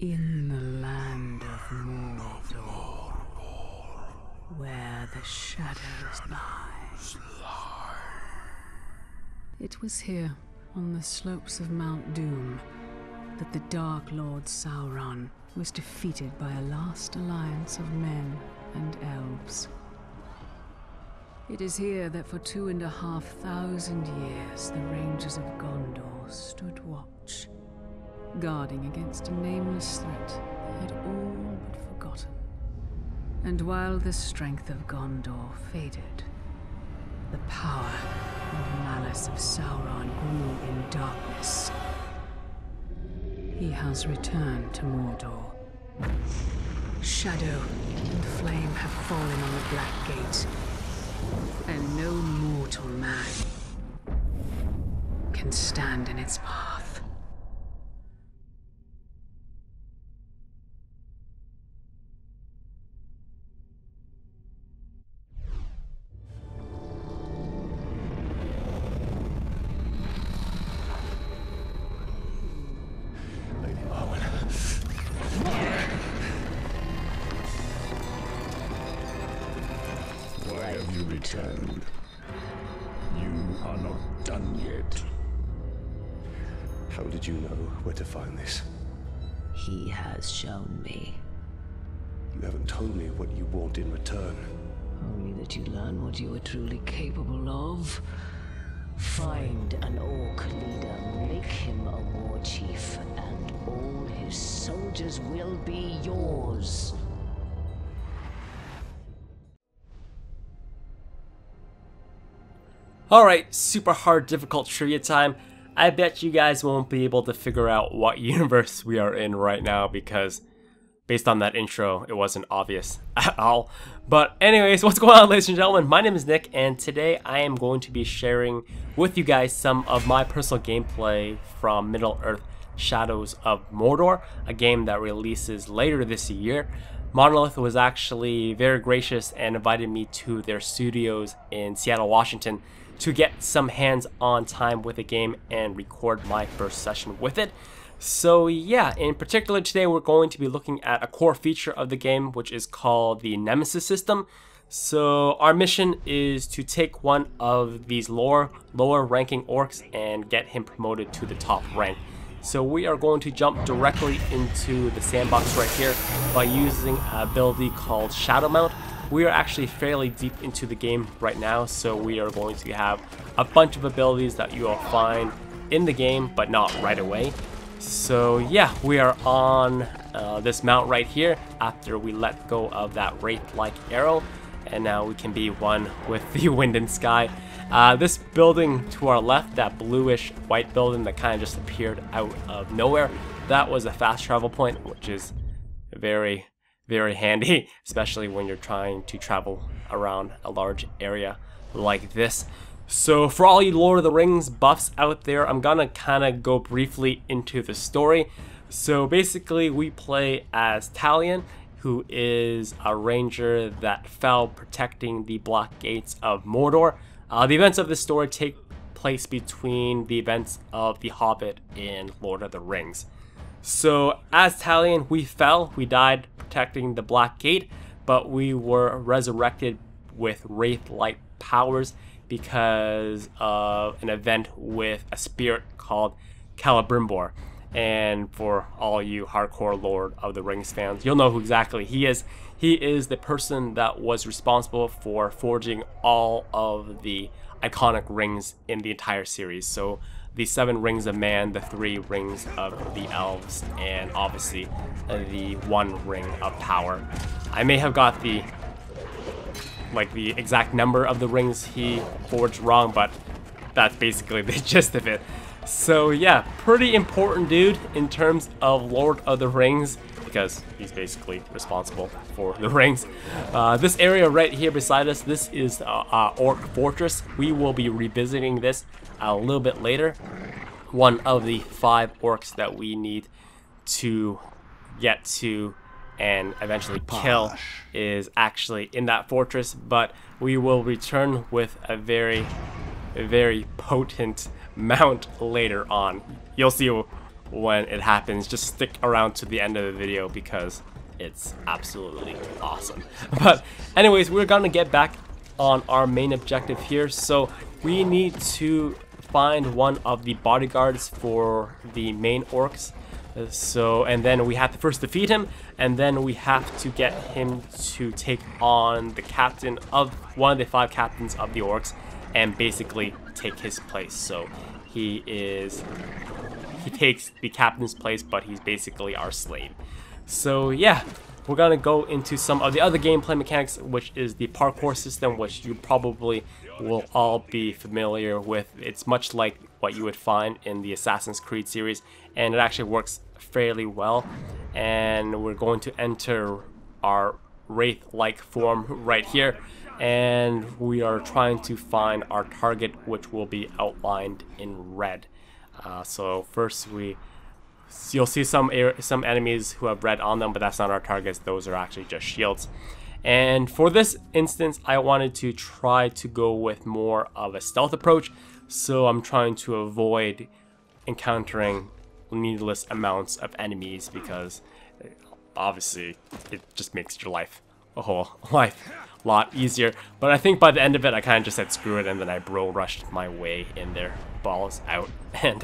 In the land of Mordor, where the shadows lie. It was here, on the slopes of Mount Doom, that the Dark Lord Sauron was defeated by a last alliance of men and elves. It is here that for 2,500 years the Rangers of Gondor stood watch, guarding against a nameless threat they had all but forgotten. And while the strength of Gondor faded, the power and malice of Sauron grew in darkness. He has returned to Mordor. Shadow and flame have fallen on the Black Gate, and no mortal man can stand in its path. Returned. You are not done yet. How did you know where to find this? He has shown me. You haven't told me what you want in return. Only that you learn what you are truly capable of. Find an orc leader, make him a war chief, and all his soldiers will be yours. Alright, super hard, difficult trivia time. I bet you guys won't be able to figure out what universe we are in right now because based on that intro, it wasn't obvious at all. But anyways, what's going on, ladies and gentlemen? My name is Nick, and today I am going to be sharing with you guys some of my personal gameplay from Middle-earth Shadows of Mordor, a game that releases later this year. Monolith was actually very gracious and invited me to their studios in Seattle, Washington to get some hands-on time with the game and record my first session with it. So yeah, in particular today we're going to be looking at a core feature of the game, which is called the Nemesis system. So our mission is to take one of these lower ranking orcs and get him promoted to the top rank. So we are going to jump directly into the sandbox right here by using an ability called Shadow Mount. We are actually fairly deep into the game right now, so we are going to have a bunch of abilities that you will find in the game, but not right away. So yeah, we are on this mount right here after we let go of that wraith-like arrow, and now we can be one with the wind and sky. This building to our left, that bluish white building that kind of just appeared out of nowhere, that was a fast travel point, which is very handy, especially when you're trying to travel around a large area like this. So for all you Lord of the Rings buffs out there, I'm gonna kind of go briefly into the story. So basically we play as Talion, who is a ranger that fell protecting the Black Gates of Mordor. The events of this story take place between the events of The Hobbit and Lord of the Rings. So as Talion, we died protecting the Black Gate, but we were resurrected with wraith-like powers because of an event with a spirit called Celebrimbor. And for all you hardcore Lord of the Rings fans, you'll know who exactly he is. He is the person that was responsible for forging all of the iconic rings in the entire series. So the 7 rings of man, the 3 rings of the elves, and obviously the 1 ring of power. I may have got the exact number of the rings he forged wrong, but that's basically the gist of it. So yeah, pretty important dude in terms of Lord of the Rings, because he's basically responsible for the rings. This area right here beside us, this is Orc Fortress. We will be revisiting this a little bit later. One of the 5 orcs that we need to get to and eventually kill is actually in that fortress, but we will return with a very potent mount later on. You'll see when it happens. Just stick around to the end of the video because it's absolutely awesome. But anyways, we're gonna get back on our main objective here. So we need to find one of the bodyguards for the main orcs. And then we have to first defeat him, and then we have to get him to take on the captain of one of the 5 captains of the orcs and basically take his place. So he takes the captain's place, but he's basically our slave. So yeah, we're gonna go into some of the other gameplay mechanics, which is the parkour system, which you probably will all be familiar with. It's much like what you would find in the Assassin's Creed series, and it actually works fairly well. And we're going to enter our wraith-like form right here, and we are trying to find our target, which will be outlined in red. So first you'll see some enemies who have red on them, but that's not our targets. Those are actually just shields. And for this instance, I wanted to try to go with more of a stealth approach, so I'm trying to avoid encountering needless amounts of enemies, because obviously it just makes your life a lot easier. But I think by the end of it, I kind of just said screw it, and then I bro rushed my way in there, balls out. And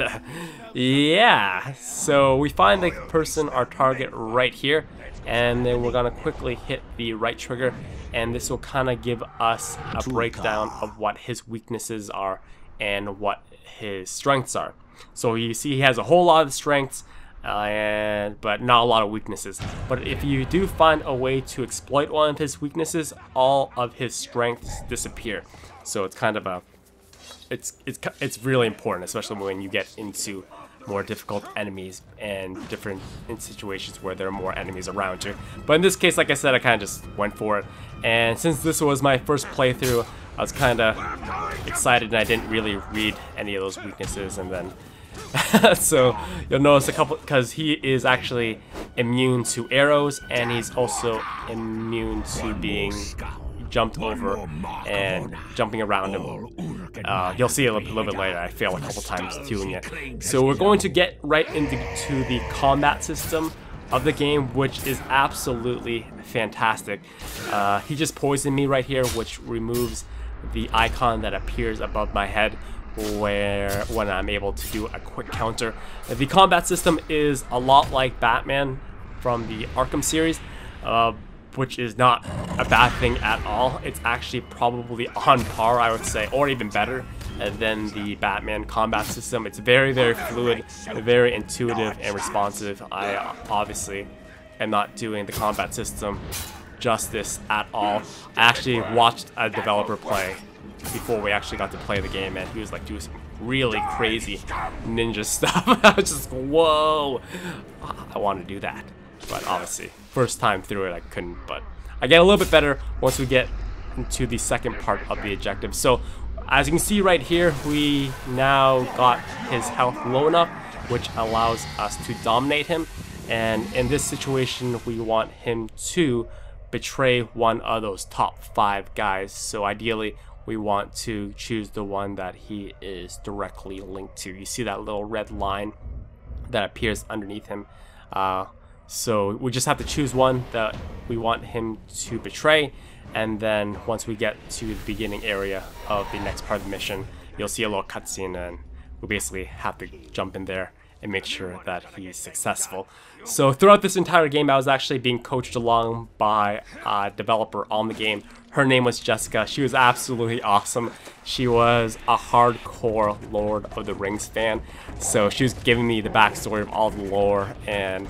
yeah, so we find the person, our target, right here, and then we're gonna quickly hit the right trigger, and this will kind of give us a breakdown of what his weaknesses are and what his strengths are. So you see he has a whole lot of strengths, but not a lot of weaknesses. But if you do find a way to exploit one of his weaknesses, all of his strengths disappear. So it's kind of it's really important, especially when you get into more difficult enemies and in situations where there are more enemies around you. But in this case, like I said, I kind of just went for it. And since this was my first playthrough, I was kind of excited, and I didn't really read any of those weaknesses. And then so you'll notice a couple, because he is actually immune to arrows, and he's also immune to being jumped over and jumping around him. You'll see a little bit later, I fail a couple times doing it. So we're going to get right into the combat system of the game, which is absolutely fantastic. He just poisoned me right here, which removes the icon that appears above my head when I'm able to do a quick counter. The combat system is a lot like Batman from the Arkham series, which is not a bad thing at all. It's actually probably on par, I would say, or even better than the Batman combat system. It's very, very fluid, very intuitive and responsive. I obviously am not doing the combat system justice at all. I actually watched a developer play before we actually got to play the game, and he was like doing some really crazy ninja stuff. I was just, whoa, I want to do that. But obviously, first time through it, I couldn't. But I get a little bit better once we get into the second part of the objective. So as you can see right here, we now got his health low enough, which allows us to dominate him. And in this situation, we want him to betray one of those top 5 guys. So ideally, we want to choose the one that he is directly linked to. You see that little red line that appears underneath him. So we just have to choose one that we want him to betray, and then once we get to the beginning area of the next part of the mission, you'll see a little cutscene, and we basically have to jump in there and make sure that he's successful. So throughout this entire game, I was actually being coached along by a developer on the game. Her name was Jessica. She was absolutely awesome. She was a hardcore Lord of the Rings fan, so she was giving me the backstory of all the lore and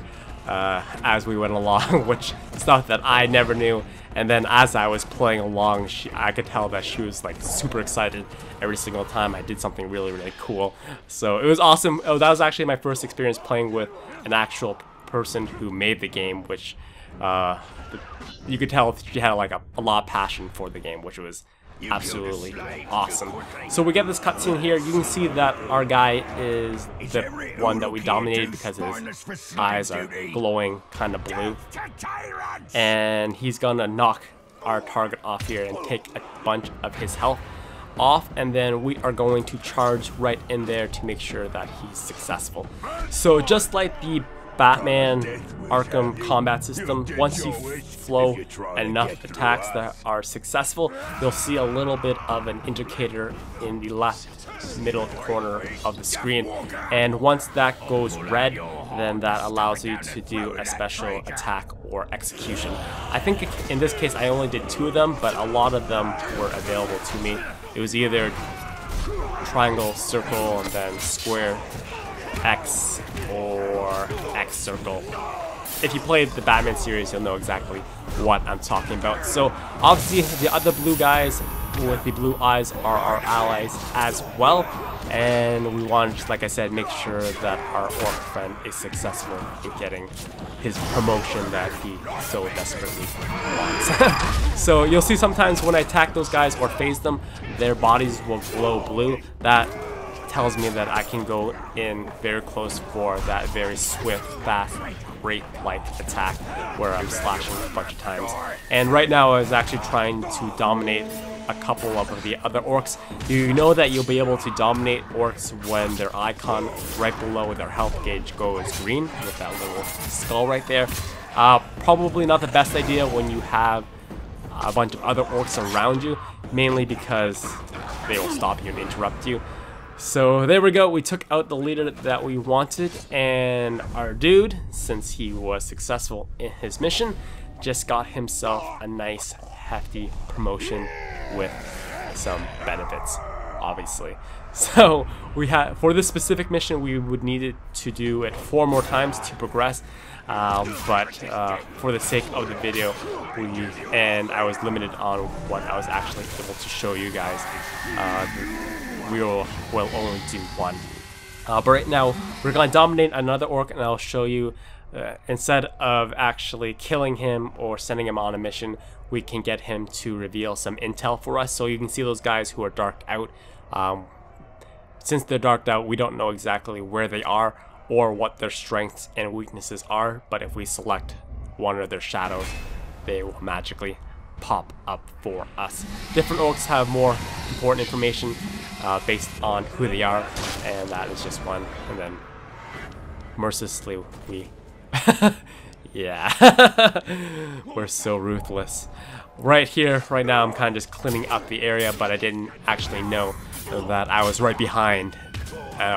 as we went along, which stuff that I never knew. And then as I was playing along, I could tell that she was like super excited every single time I did something really, really cool. So it was awesome. Oh, that was actually my first experience playing with an actual person who made the game, which you could tell she had like a lot of passion for the game, which was absolutely awesome. So we get this cutscene here. You can see that our guy is the one that we dominated because his eyes are glowing kind of blue, and he's gonna knock our target off here and take a bunch of his health. off, and then we are going to charge right in there to make sure that he's successful. So just like the Batman Arkham combat system, once you flow enough attacks that are successful, you'll see a little bit of an indicator in the left middle corner of the screen, and once that goes red, then that allows you to do a special attack or execution. I think in this case I only did 2 of them, but a lot of them were available to me. It was either triangle, circle, and then square, X, or X circle. If you played the Batman series, you'll know exactly what I'm talking about. So obviously the other blue guys with the blue eyes are our allies as well, and we want to, just like I said, make sure that our orc friend is successful in getting his promotion that he so desperately wants. So you'll see sometimes when I attack those guys or phase them, their bodies will glow blue. That tells me that I can go in very close for that very swift, fast, wraith-like attack where I'm slashing a bunch of times. And right now I was actually trying to dominate a couple of the other orcs. You know that you'll be able to dominate orcs when their icon right below their health gauge goes green with that little skull right there. Probably not the best idea when you have a bunch of other orcs around you, mainly because they will stop you and interrupt you. So there we go, we took out the leader that we wanted, and our dude, since he was successful in his mission, just got himself a nice hefty promotion with some benefits, obviously. So we had, for this specific mission, we would need to do it 4 more times to progress, but for the sake of the video, and I was limited on what I was actually able to show you guys, we will only do 1. But right now, we're going to dominate another orc, and I'll show you, instead of actually killing him or sending him on a mission, we can get him to reveal some intel for us. So you can see those guys who are darked out. Since they're darked out, we don't know exactly where they are or what their strengths and weaknesses are, but if we select one of their shadows, they will magically pop up for us. Different orcs have more important information based on who they are, and that is just one. And then mercilessly we yeah, we're so ruthless. Right here, right now, I'm kind of just cleaning up the area, but I didn't actually know that I was right behind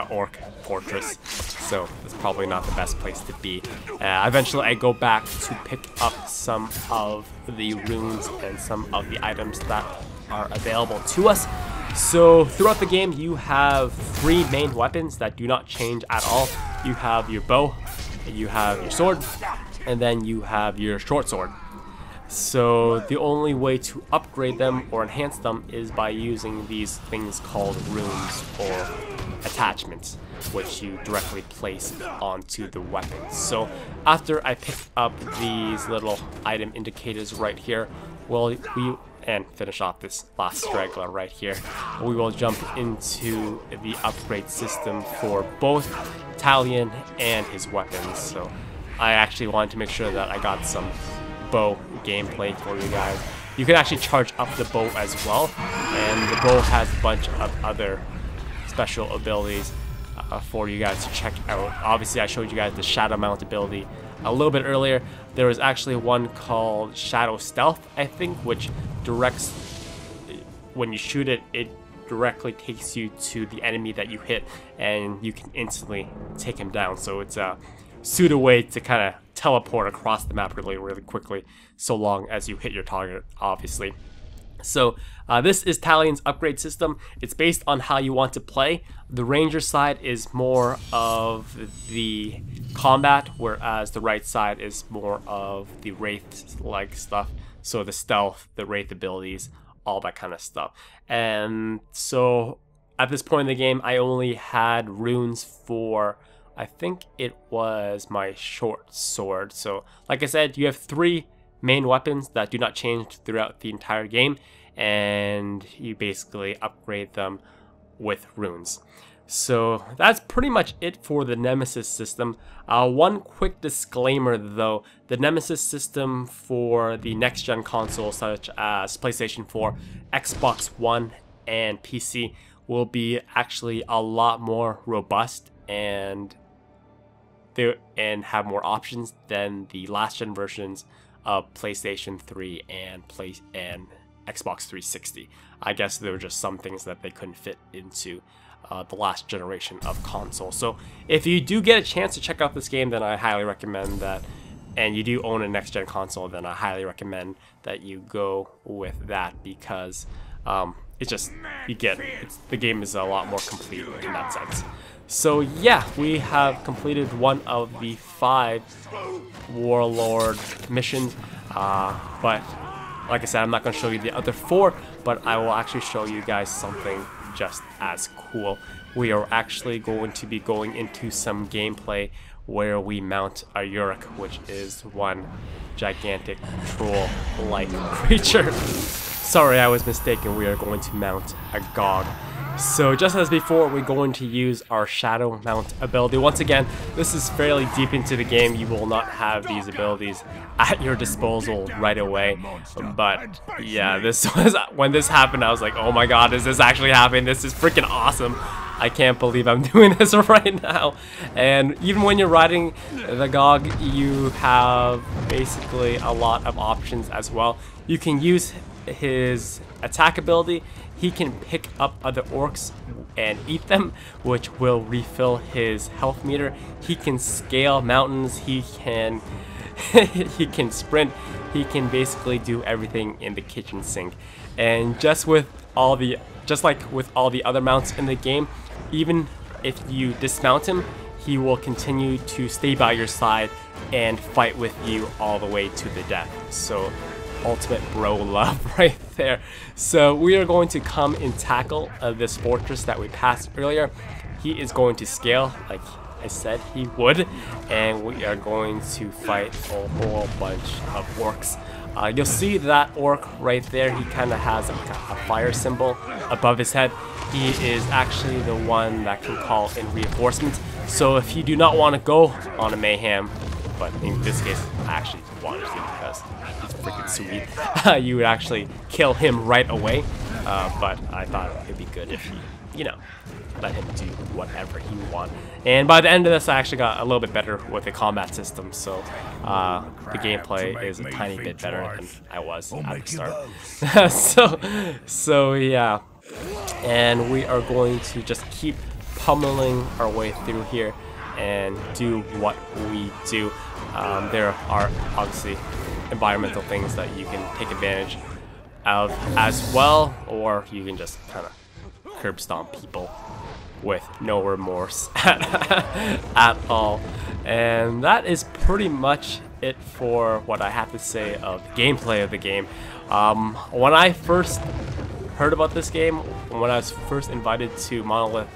orc fortress, so it's probably not the best place to be. Eventually I go back to pick up some of the runes and some of the items that are available to us. So throughout the game you have 3 main weapons that do not change at all. You have your bow, you have your sword, and then you have your short sword. So the only way to upgrade them or enhance them is by using these things called runes or attachments, which you directly place onto the weapons. So after I pick up these little item indicators right here, and finish off this last straggler right here, we will jump into the upgrade system for both Talion and his weapons. So I actually wanted to make sure that I got some bow gameplay for you guys. You can actually charge up the bow as well, and the bow has a bunch of other special abilities for you guys to check out. Obviously I showed you guys the shadow mount ability a little bit earlier. There was actually one called Shadow Stealth, I think, which directs, when you shoot it, it directly takes you to the enemy that you hit, and you can instantly take him down. So it's a pseudo way to kind of teleport across the map really quickly, so long as you hit your target, obviously. So this is Talion's upgrade system. It's based on how you want to play. The ranger side is more of the combat, whereas the right side is more of the wraith-like stuff. So the stealth, the wraith abilities, all that kind of stuff. And so at this point in the game, I only had runes for, I think it was my short sword. So like I said, you have 3 main weapons that do not change throughout the entire game, and you basically upgrade them with runes. So that's pretty much it for the Nemesis system. One quick disclaimer though, the Nemesis system for the next gen consoles such as PlayStation 4, Xbox One, and PC will be actually a lot more robust and have more options than the last gen versions of PlayStation 3 and Xbox 360. I guess there were just some things that they couldn't fit into the last generation of console. So if you do get a chance to check out this game, then I highly recommend that. And you do own a next gen console, then I highly recommend that you go with that, because it's just, the game is a lot more complete in that sense. So yeah, we have completed one of the 5 Warlord missions, but like I said, I'm not going to show you the other 4, but I will actually show you guys something just as cool. We are actually going to be going into some gameplay where we mount a Uruk, which is one gigantic troll-like creature. Sorry, I was mistaken. We are going to mount a Gog. So just as before, we're going to use our Shadow Mount ability. Once again, this is fairly deep into the game. You will not have these abilities at your disposal right away. But yeah, this was, when this happened, I was like, oh my god, is this actually happening? This is freaking awesome. I can't believe I'm doing this right now. And even when you're riding the Gog, you have basically a lot of options as well. You can use his attack ability. He can pick up other orcs and eat them, which will refill his health meter. He can scale mountains. He can he can sprint. He can basically do everything in the kitchen sink. And just like with all the other mounts in the game, even if you dismount him, he will continue to stay by your side and fight with you all the way to the death. So ultimate bro love right there. So we are going to come and tackle this fortress that we passed earlier. He is going to scale like I said he would, and we are going to fight a whole bunch of orcs. You'll see that orc right there. He kind of has a fire symbol above his head. He is actually the one that can call in reinforcements. So if you do not want to go on a mayhem, but in this case I actually wanted to because he's freaking sweet, you would actually kill him right away. But I thought it'd be good if you know, let him do whatever he wants. And by the end of this, I actually got a little bit better with the combat system, so the gameplay is a tiny bit better than I was at the start. so yeah, and we are going to just keep pummeling our way through here and do what we do. There are obviously environmental things that you can take advantage of as well, or you can just kind of curb stomp people with no remorse at all. And that is pretty much it for what I have to say of the gameplay of the game. When I first heard about this game, when I was first invited to Monolith,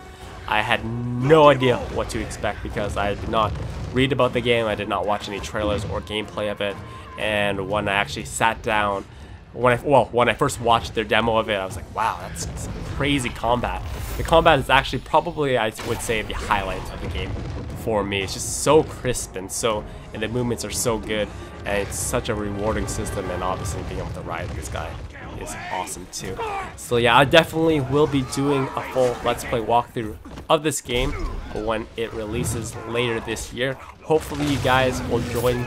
I had no idea what to expect because I did not read about the game, I did not watch any trailers or gameplay of it. And when I actually sat down, when I first watched their demo of it, I was like, wow, that's some crazy combat. The combat is actually probably, I would say, the highlight of the game for me. It's just so crisp and the movements are so good, and it's such a rewarding system, and obviously being able to ride this guy is awesome too. So yeah, I definitely will be doing a full Let's Play walkthrough of this game when it releases later this year. Hopefully you guys will join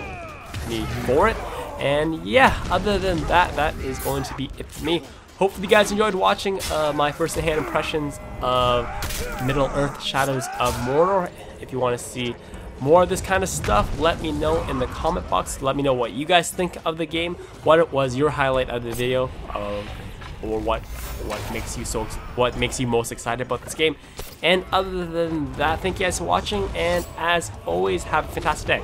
me for it. And yeah, other than that, that is going to be it for me. Hopefully you guys enjoyed watching my first-hand impressions of Middle-earth Shadows of Mordor. If you want to see more of this kind of stuff, let me know in the comment box. Let me know what you guys think of the game, what it was your highlight of the video, or what makes you most excited about this game. And other than that, thank you guys for watching, and as always, have a fantastic day.